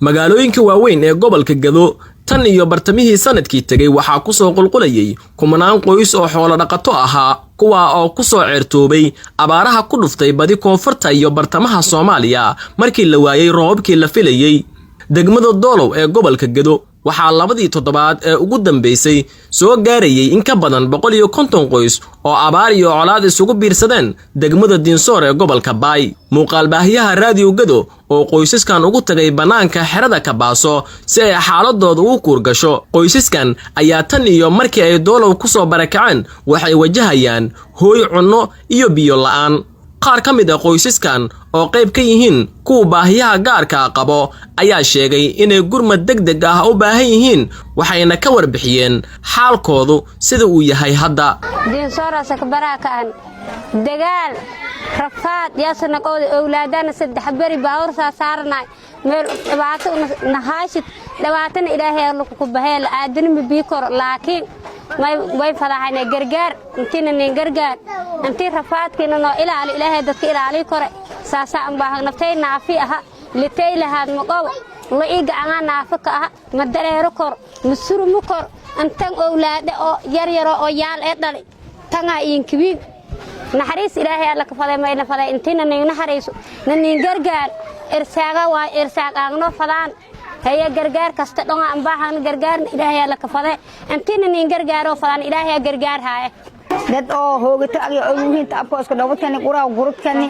magaalooyinka waaweyn ee gobolka Gado tan iyo bartamihii sanadkii tagay waxaa ku soo qulqulayay kumanaan qoys oo xoolo dhaqato ahaa kuwa oo ku soo ceertoobay abaaraha ku dhuftay badi koonfurta iyo bartamaha Soomaaliya markii la waayay roobkii la filayay degmada Doolow ee gobolka Gado waxaa labadii toddobaad ee ugu dambeysay soo gaarayay in ka badan 150 qoys oo abaar iyo colaad isugu biirsadeen degmada Dinsoor ee gobolka Baay muuqaal baahiyaha raadiyo Gado oo qoysaskan ugu tagay banaanka xerada Kabaaso si ay xaaladooda u kuurgasho qoysaskan ayaa tan iyo markii ay Doolow ku soo barakaceen waxay wajahayaan hooy cunno iyo biyo la'aan qaar ka mid ah qoysaskan oo qayb ka yihiin kuwa baahiyaha gaarka qabo ayaa sheegay inay gurmad degdeg ah u baahan yihiin waxayna ka warbixiyeen xaalkoodu sida uu yahay hadda Dinsoor sakbarakan dagaal rafaad yaasna qood awlaadana saddex bari baawr saarnay meel dhibaato nahaashid dhawaatan ilaahay alla ku baheel aadana bi kor laakiin way fadaxayna gargaar intina nin gargaar intii rafaadkina noo ilaahay dadka ilaali kore saasa aan baahan naftay naafi aha litay lahaad maqow la iga aan naafaka ah ma dareero kor masuru mu kor antan awlaade oo yar oo yaal ee dhalay tanga inkibi naxariis ilaahay alla ka faday mayna faday intina nin naxariiso nin gargaar irsaaga waa irsaaq aagno fadaan هي جرجار كاستدون عن باحن جرجار إلهي على كفاده أنتين إن جرجار وفلان إلهي جرجار هاي dad oo hoogta ay ugu taabkoos ka dhawatan qura gurudkani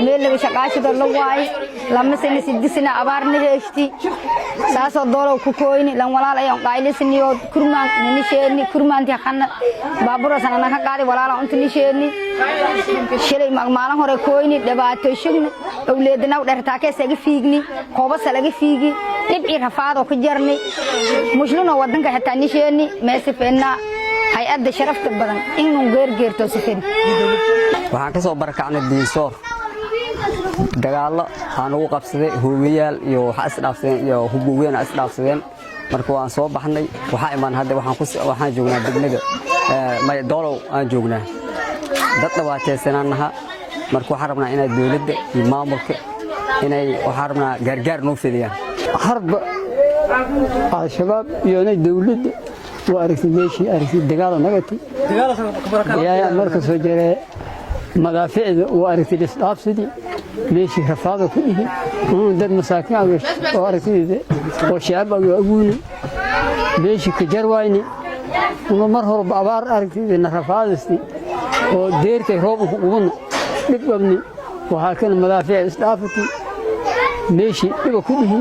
meel laga shaqaashada la waay lama sano sidisna abaarna heeshti saaso Doolow ku kooyni lan walaal ay qaylisniyo kurmaan nisheeni kurmaanti xana baaburo sanana ka qaadi walaal inta nisheeni shilay magmaalan hore kooyni dhibaato shigna awleedna u dhartaa ka saga fiigni qoobas laga fiigi dibci rafaado ku jarni muslina wadanka xitaa nisheeni meesifeena hay-adda sharafta badan inuu geergeerto sifin waxaan ka soo barakacnay Dinsoor dagaalo aan ugu qabsaday hoogayaal iyo waxa isdhaafsadeen iyo hubweyn isdhaafsadeen marka waan soo baxnay waxa iman hadda waxaan joognaa degmada may Doolow aan joognaa dad dhawaataysananaha marka waxaan rabnaa inay dawladda iyo maamulka inay waxaan rabnaa gargaar noo fidiyaan harba al-shabaab iyo dawladda وأركض ماشي أركض دجال نجتي يا مركز وجرى مدافع وأركض الإسلاف سدي ماشي حفاظه كله ده مساكين وأركض وشعب أقول ماشي كجرويني ومرهر بأبار أركض إن حفاظ سدي ودير كهرب وقون بتبني وهكذا مدافع إسلافتي ماشي يبقى كله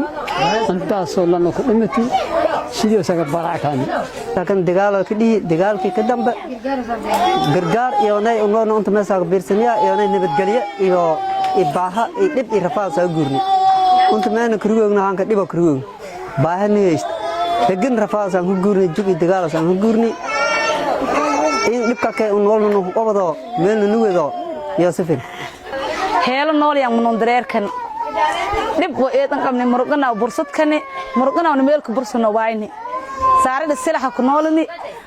أنت صلنا كلمتي sidoo saga barakan laakiin dagaalkii ka dambe gargaar iyo inuu inta meesha biirsaniya iyo nabadgelyo iyo ibaaha dib i rafaad soo gurni inta meena kurugna aan ka dhibo kurug baahanayst degan rafaad aan ku gurni jugi dagaal aan ku gurni in dibka ka inuu qabado meel nuwedo iyo safir heelo nool yaan munon dareerkan dib oo eedan qabnay murugana bursadkani murugana meel ku bursano waayni saarida silaha ku noolni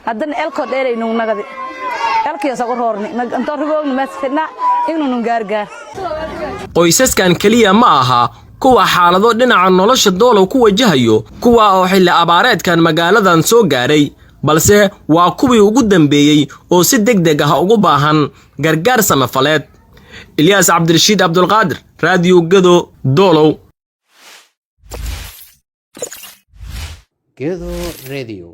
haddana elko dheeraynu nagadi elkiyo sago roorni inta rigoogna meesfina inuu gaargaar qoysaskan kaliya ma aha kuwa xaalado dhinaca nolosha Doolow ku wajahayo kuwa oo xilli abaareedkan magaaladan soo gaaray balse waa kuwii ugu dambeeyay oo si degdeg ah ugu baahan gargaar samafaleed Ilyas Abdirashiid Abdulqaadir Radio Gado Doolow Gado Radio